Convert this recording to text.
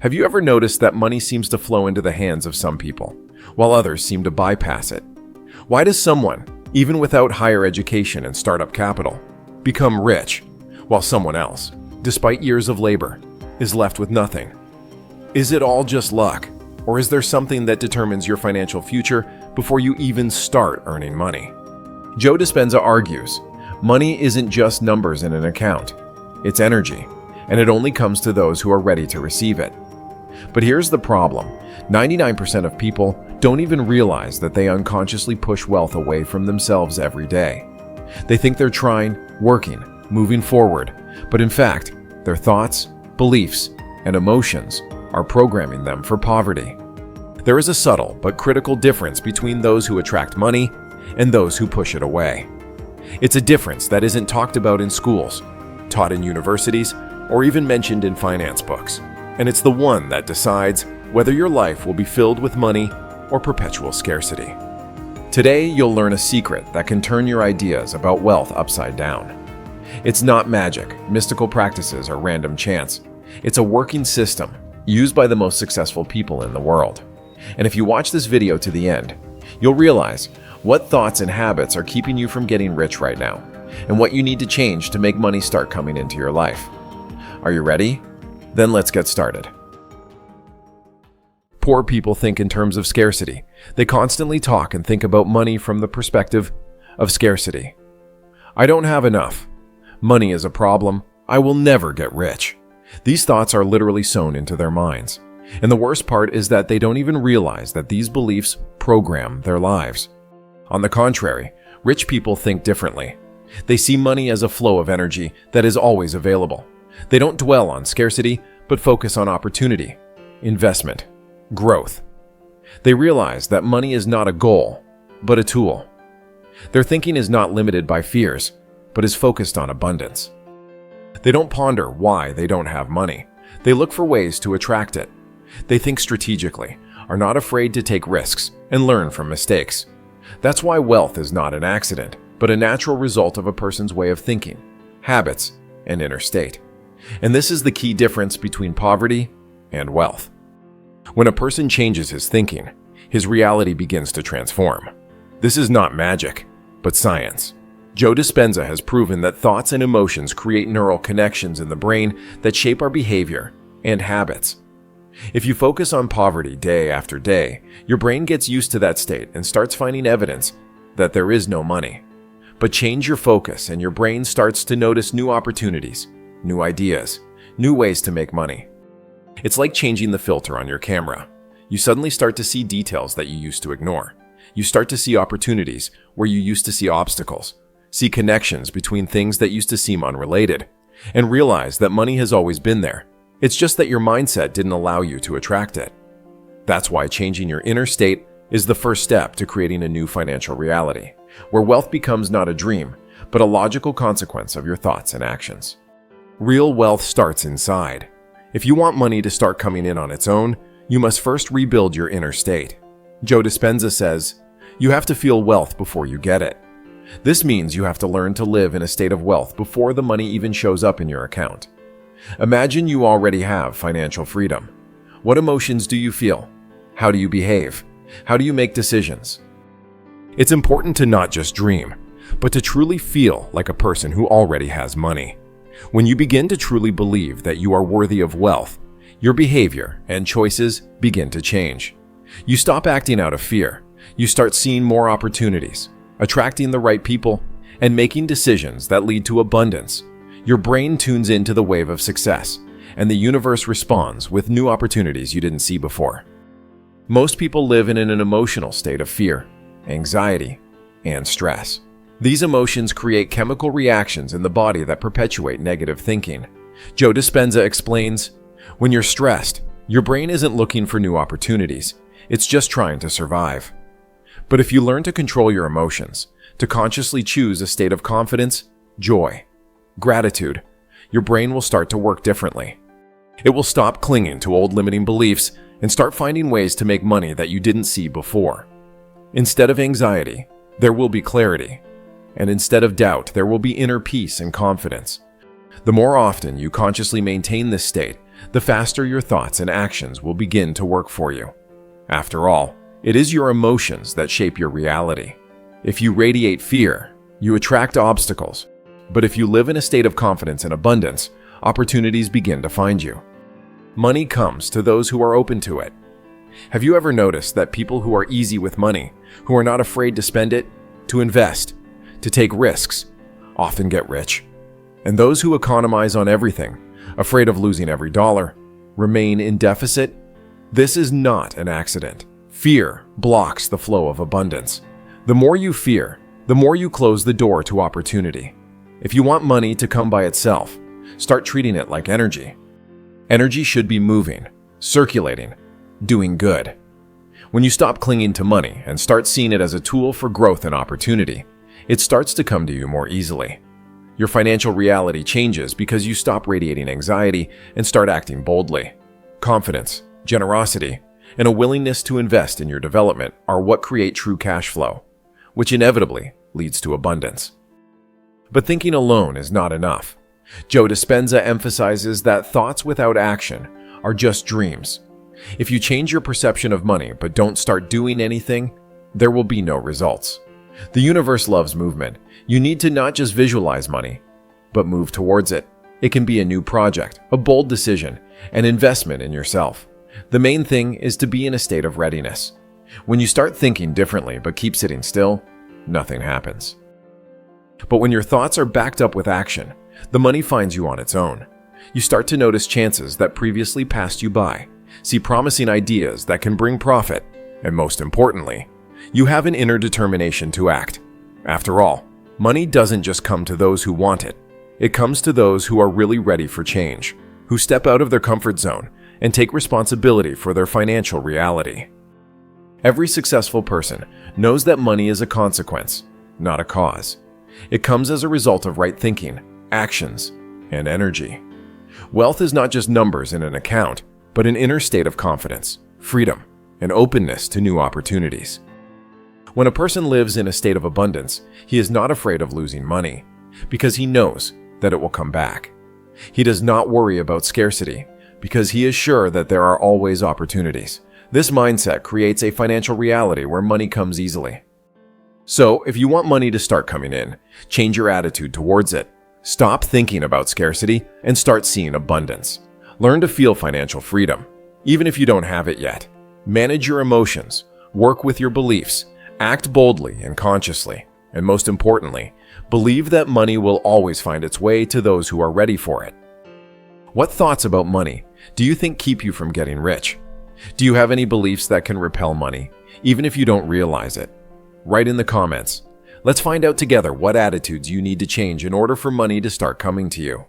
Have you ever noticed that money seems to flow into the hands of some people, while others seem to bypass it? Why does someone, even without higher education and startup capital, become rich, while someone else, despite years of labor, is left with nothing? Is it all just luck, or is there something that determines your financial future before you even start earning money? Joe Dispenza argues, money isn't just numbers in an account, it's energy, and it only comes to those who are ready to receive it. But here's the problem. 99% of people don't even realize that they unconsciously push wealth away from themselves every day. They think they're trying, working, moving forward, but in fact, their thoughts, beliefs, and emotions are programming them for poverty. There is a subtle but critical difference between those who attract money and those who push it away. It's a difference that isn't talked about in schools, taught in universities, or even mentioned in finance books. And it's the one that decides whether your life will be filled with money or perpetual scarcity. Today, you'll learn a secret that can turn your ideas about wealth upside down. It's not magic, mystical practices, or random chance. It's a working system used by the most successful people in the world. And if you watch this video to the end, you'll realize what thoughts and habits are keeping you from getting rich right now, and what you need to change to make money start coming into your life. Are you ready? Then let's get started. Poor people think in terms of scarcity. They constantly talk and think about money from the perspective of scarcity. I don't have enough. Money is a problem. I will never get rich. These thoughts are literally sewn into their minds. And the worst part is that they don't even realize that these beliefs program their lives. On the contrary, rich people think differently. They see money as a flow of energy that is always available. They don't dwell on scarcity, but focus on opportunity, investment, growth. They realize that money is not a goal, but a tool. Their thinking is not limited by fears, but is focused on abundance. They don't ponder why they don't have money. They look for ways to attract it. They think strategically, are not afraid to take risks, and learn from mistakes. That's why wealth is not an accident, but a natural result of a person's way of thinking, habits, and inner state. And this is the key difference between poverty and wealth. When a person changes his thinking, his reality begins to transform. This is not magic, but science. Joe Dispenza has proven that thoughts and emotions create neural connections in the brain that shape our behavior and habits. If you focus on poverty day after day, your brain gets used to that state and starts finding evidence that there is no money. But change your focus and your brain starts to notice new opportunities, new ideas, new ways to make money. It's like changing the filter on your camera. You suddenly start to see details that you used to ignore. You start to see opportunities where you used to see obstacles, see connections between things that used to seem unrelated, and realize that money has always been there. It's just that your mindset didn't allow you to attract it. That's why changing your inner state is the first step to creating a new financial reality, where wealth becomes not a dream, but a logical consequence of your thoughts and actions. Real wealth starts inside. If you want money to start coming in on its own, you must first rebuild your inner state. Joe Dispenza says, you have to feel wealth before you get it. This means you have to learn to live in a state of wealth before the money even shows up in your account. Imagine you already have financial freedom. What emotions do you feel? How do you behave? How do you make decisions? It's important to not just dream, but to truly feel like a person who already has money. When you begin to truly believe that you are worthy of wealth, your behavior and choices begin to change. You stop acting out of fear. You start seeing more opportunities, attracting the right people, and making decisions that lead to abundance. Your brain tunes into the wave of success, and the universe responds with new opportunities you didn't see before. Most people live in an emotional state of fear, anxiety, and stress. These emotions create chemical reactions in the body that perpetuate negative thinking. Joe Dispenza explains, when you're stressed, your brain isn't looking for new opportunities. It's just trying to survive. But if you learn to control your emotions, to consciously choose a state of confidence, joy, gratitude, your brain will start to work differently. It will stop clinging to old limiting beliefs and start finding ways to make money that you didn't see before. Instead of anxiety, there will be clarity. And instead of doubt, there will be inner peace and confidence. The more often you consciously maintain this state, the faster your thoughts and actions will begin to work for you. After all, it is your emotions that shape your reality. If you radiate fear, you attract obstacles. But if you live in a state of confidence and abundance, opportunities begin to find you. Money comes to those who are open to it. Have you ever noticed that people who are easy with money, who are not afraid to spend it, to invest, to take risks, often get rich? And those who economize on everything, afraid of losing every dollar, remain in deficit? This is not an accident. Fear blocks the flow of abundance. The more you fear, the more you close the door to opportunity. If you want money to come by itself, start treating it like energy. Energy should be moving, circulating, doing good. When you stop clinging to money and start seeing it as a tool for growth and opportunity, it starts to come to you more easily. Your financial reality changes because you stop radiating anxiety and start acting boldly. Confidence, generosity, and a willingness to invest in your development are what create true cash flow, which inevitably leads to abundance. But thinking alone is not enough. Joe Dispenza emphasizes that thoughts without action are just dreams. If you change your perception of money but don't start doing anything, there will be no results. The universe loves movement. You need to not just visualize money, but move towards it. It can be a new project, a bold decision, an investment in yourself. The main thing is to be in a state of readiness. When you start thinking differently but keep sitting still, nothing happens. But when your thoughts are backed up with action, the money finds you on its own. You start to notice chances that previously passed you by, see promising ideas that can bring profit, and most importantly, you have an inner determination to act. After all, money doesn't just come to those who want it. It comes to those who are really ready for change, who step out of their comfort zone and take responsibility for their financial reality. Every successful person knows that money is a consequence, not a cause. It comes as a result of right thinking, actions, and energy. Wealth is not just numbers in an account, but an inner state of confidence, freedom, and openness to new opportunities. When a person lives in a state of abundance, he is not afraid of losing money, because he knows that it will come back. He does not worry about scarcity, because he is sure that there are always opportunities. This mindset creates a financial reality where money comes easily. So, if you want money to start coming in, change your attitude towards it. Stop thinking about scarcity and start seeing abundance. Learn to feel financial freedom, even if you don't have it yet. Manage your emotions, work with your beliefs, act boldly and consciously, and most importantly, believe that money will always find its way to those who are ready for it. What thoughts about money do you think keep you from getting rich? Do you have any beliefs that can repel money, even if you don't realize it? Write in the comments. Let's find out together what attitudes you need to change in order for money to start coming to you.